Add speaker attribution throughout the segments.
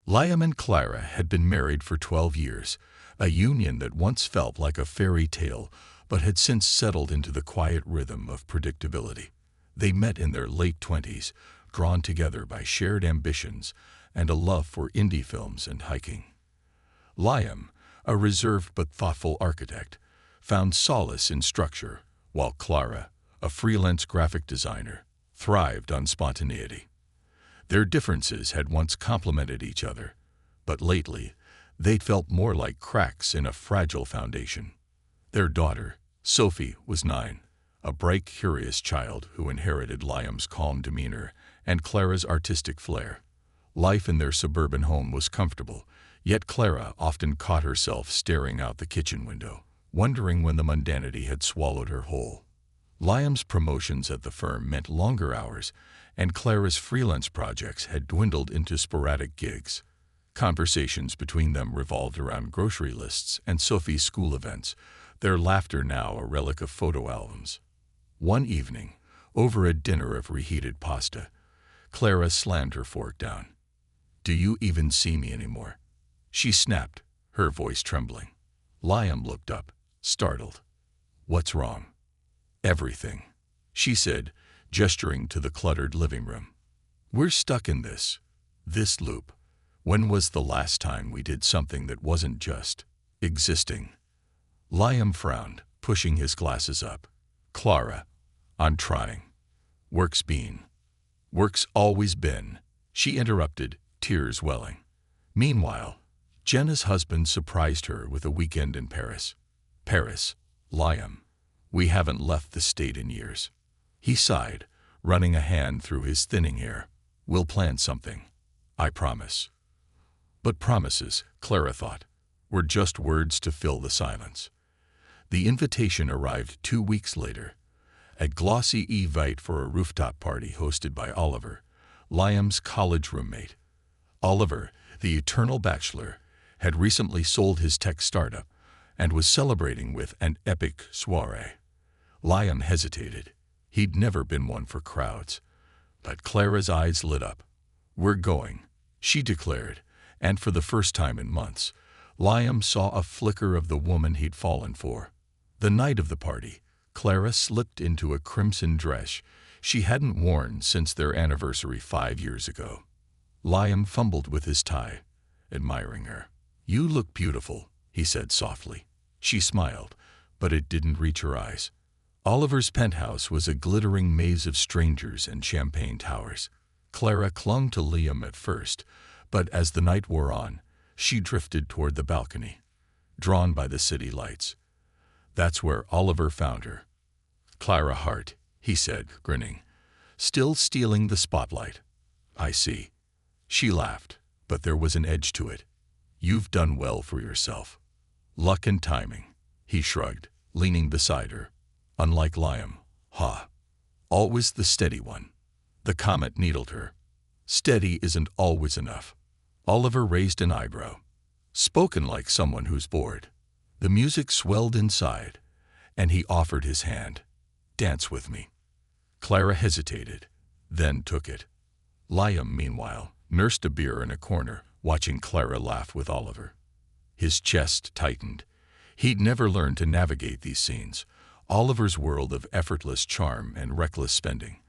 Speaker 1: Liam and Clara had been married for 12 years, a union that once felt like a fairy tale but had since settled into the quiet rhythm of predictability. They met in their late 20s, drawn together by shared ambitions and a love for indie films and hiking. Liam, a reserved but thoughtful architect, found solace in structure, while Clara, a freelance graphic designer, thrived on spontaneity. Their differences had once complemented each other, but lately they'd felt more like cracks in a fragile foundation. Their daughter, Sophie, was 9, a bright, curious child who inherited Liam's calm demeanor and Clara's artistic flair. Life in their suburban home was comfortable, yet Clara often caught herself staring out the kitchen window, wondering when the mundanity had swallowed her whole. Liam's promotions at the firm meant longer hours, and Clara's freelance projects had dwindled into sporadic gigs. Conversations between them revolved around grocery lists and Sophie's school events, their laughter now a relic of photo albums. One evening, over a dinner of reheated pasta, Clara slammed her fork down. "Do you even see me anymore?" she snapped, her voice trembling. Liam looked up, startled. "What's wrong?" "Everything," she said, gesturing to the cluttered living room. "We're stuck in this loop. When was the last time we did something that wasn't just existing?" Liam frowned, pushing his glasses up. "Clara, I'm trying." "Work's always been," she interrupted, tears welling. Meanwhile, Jenna's husband surprised her with a weekend in Paris. "Paris, Liam. We haven't left the state in years." He sighed, running a hand through his thinning hair. "We'll plan something. I promise." But promises, Clara thought, were just words to fill the silence. The invitation arrived 2 weeks later, a glossy evite for a rooftop party hosted by Oliver, Liam's college roommate. Oliver, the eternal bachelor, had recently sold his tech startup and was celebrating with an epic soiree. Liam hesitated. He'd never been one for crowds. But Clara's eyes lit up. "We're going," she declared, and for the first time in months, Liam saw a flicker of the woman he'd fallen for. The night of the party, Clara slipped into a crimson dress she hadn't worn since their anniversary 5 years ago. Liam fumbled with his tie, admiring her. "You look beautiful," he said softly. She smiled, but it didn't reach her eyes. Oliver's penthouse was a glittering maze of strangers and champagne towers. Clara clung to Liam at first, but as the night wore on, she drifted toward the balcony, drawn by the city lights. That's where Oliver found her. "Clara Hart," he said, grinning, still stealing the spotlight. "I see." She laughed, but there was an edge to it. "You've done well for yourself." "Luck and timing," he shrugged, leaning beside her. "Unlike Liam, always the steady one." The comment needled her. "Steady isn't always enough." Oliver raised an eyebrow. "Spoken like someone who's bored." The music swelled inside, and he offered his hand. "Dance with me." Clara hesitated, then took it. Liam, meanwhile, nursed a beer in a corner, watching Clara laugh with Oliver. His chest tightened. He'd never learned to navigate these scenes, Oliver's world of effortless charm and reckless spending.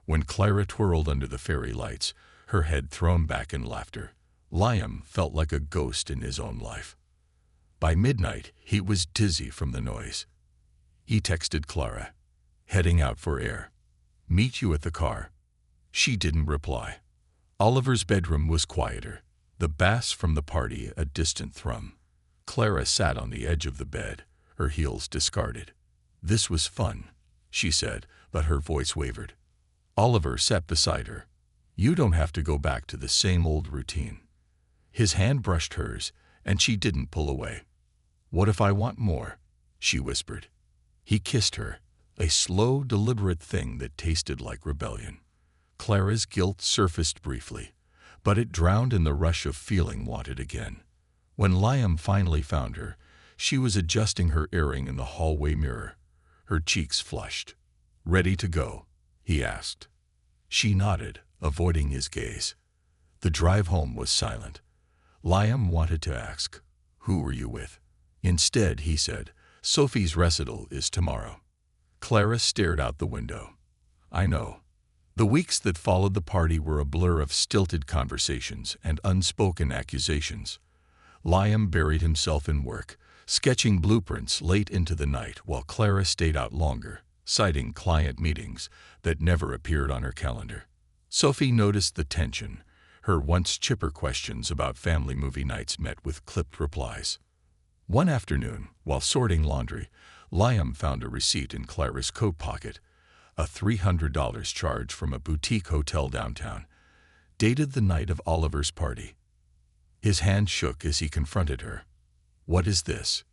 Speaker 1: When Clara twirled under the fairy lights, her head thrown back in laughter, Liam felt like a ghost in his own life. By midnight, he was dizzy from the noise. He texted Clara, "Heading out for air. Meet you at the car." She didn't reply. Oliver's bedroom was quieter, the bass from the party a distant thrum. Clara sat on the edge of the bed, her heels discarded. "This was fun," she said, but her voice wavered. Oliver sat beside her. "You don't have to go back to the same old routine." His hand brushed hers, and she didn't pull away. "What if I want more?" she whispered. He kissed her, a slow, deliberate thing that tasted like rebellion. Clara's guilt surfaced briefly, but it drowned in the rush of feeling wanted again. When Liam finally found her, she was adjusting her earring in the hallway mirror, her cheeks flushed. "Ready to go?" he asked. She nodded, avoiding his gaze. The drive home was silent. Liam wanted to ask, "Who were you with?" Instead, he said, "Sophie's recital is tomorrow." Clara stared out the window. "I know." The weeks that followed the party were a blur of stilted conversations and unspoken accusations. Liam buried himself in work, sketching blueprints late into the night while Clara stayed out longer, citing client meetings that never appeared on her calendar. Sophie noticed the tension. Her once chipper questions about family movie nights met with clipped replies. One afternoon, while sorting laundry, Liam found a receipt in Clara's coat pocket, a $300 charge from a boutique hotel downtown, dated the night of Oliver's party. His hand shook as he confronted her. "What is this?"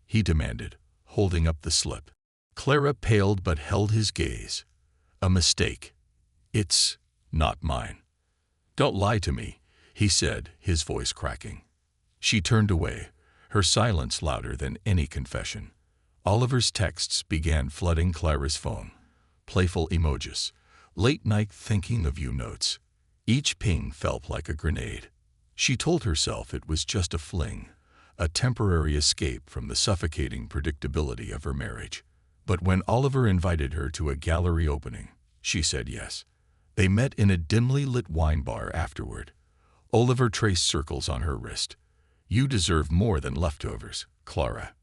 Speaker 1: he demanded, holding up the slip. Clara paled but held his gaze. "A mistake. It's not mine." "Don't lie to me," he said, his voice cracking. She turned away, her silence louder than any confession. Oliver's texts began flooding Clara's phone. Playful emojis, late-night thinking-of-you notes. Each ping felt like a grenade. She told herself it was just a fling, a temporary escape from the suffocating predictability of her marriage. But when Oliver invited her to a gallery opening, she said yes. They met in a dimly lit wine bar afterward. Oliver traced circles on her wrist. "You deserve more than leftovers, Clara."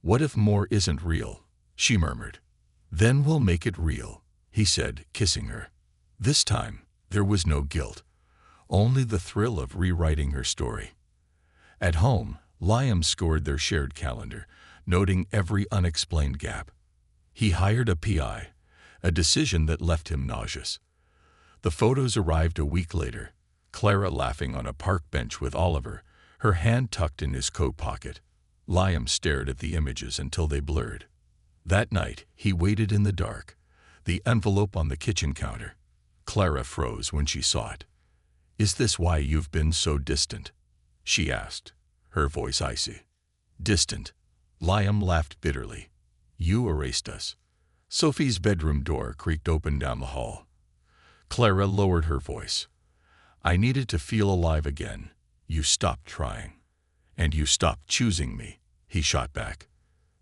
Speaker 1: "What if more isn't real?" she murmured. "Then we'll make it real," he said, kissing her. This time, there was no guilt, only the thrill of rewriting her story. At home, Liam scored their shared calendar, noting every unexplained gap. He hired a PI, a decision that left him nauseous. The photos arrived a week later, Clara laughing on a park bench with Oliver, her hand tucked in his coat pocket. Liam stared at the images until they blurred. That night, he waited in the dark, the envelope on the kitchen counter. Clara froze when she saw it. "Is this why you've been so distant?" she asked, her voice icy. "Distant?" Liam laughed bitterly. "You erased us." Sophie's bedroom door creaked open down the hall. Clara lowered her voice. "I needed to feel alive again. You stopped trying. And you stopped choosing me," he shot back.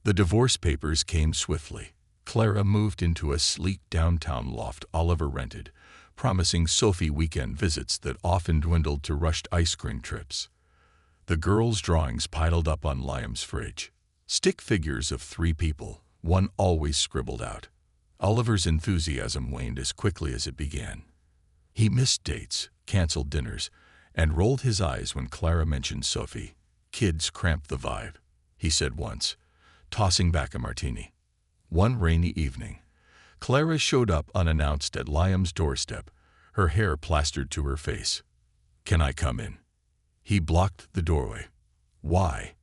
Speaker 1: The divorce papers came swiftly. Clara moved into a sleek downtown loft Oliver rented, promising Sophie weekend visits that often dwindled to rushed ice cream trips. The girls' drawings piled up on Liam's fridge. Stick figures of 3 people, one always scribbled out. Oliver's enthusiasm waned as quickly as it began. He missed dates, canceled dinners, and rolled his eyes when Clara mentioned Sophie. "Kids cramp the vibe," he said once, tossing back a martini. One rainy evening, Clara showed up unannounced at Liam's doorstep, her hair plastered to her face. "Can I come in?" He blocked the doorway. "Why?"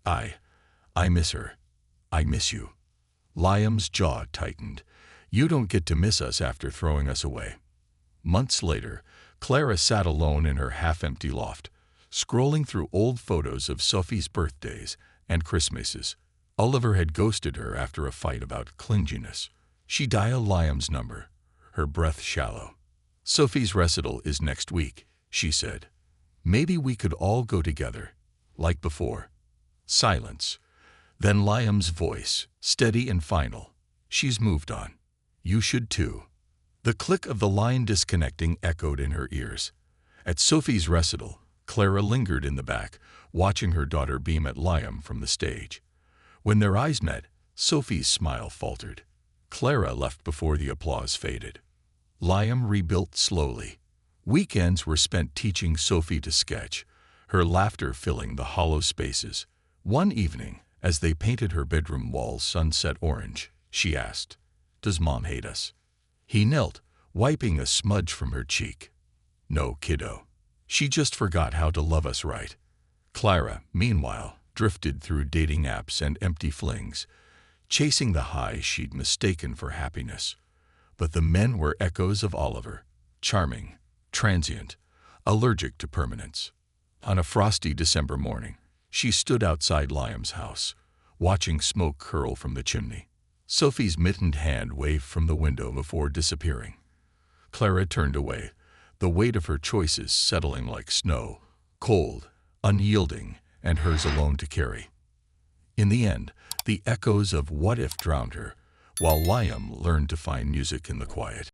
Speaker 1: I miss her. I miss you." Liam's jaw tightened. "You don't get to miss us after throwing us away." Months later, Clara sat alone in her half-empty loft, scrolling through old photos of Sophie's birthdays and Christmases. Oliver had ghosted her after a fight about clinginess. She dialed Liam's number, her breath shallow. "Sophie's recital is next week," she said. "Maybe we could all go together, like before." Silence. Then Liam's voice, steady and final. "She's moved on. You should too." The click of the line disconnecting echoed in her ears. At Sophie's recital, Clara lingered in the back, watching her daughter beam at Liam from the stage. When their eyes met, Sophie's smile faltered. Clara left before the applause faded. Liam rebuilt slowly. Weekends were spent teaching Sophie to sketch, her laughter filling the hollow spaces. One evening, as they painted her bedroom walls sunset orange, she asked, "Does Mom hate us?" He knelt, wiping a smudge from her cheek. "No, kiddo. She just forgot how to love us right." Clara, meanwhile, drifted through dating apps and empty flings, chasing the high she'd mistaken for happiness. But the men were echoes of Oliver, charming, transient, allergic to permanence. On a frosty December morning, she stood outside Liam's house, watching smoke curl from the chimney. Sophie's mittened hand waved from the window before disappearing. Clara turned away, the weight of her choices settling like snow, cold, unyielding, and hers alone to carry. In the end, the echoes of What If drowned her, while Liam learned to find music in the quiet.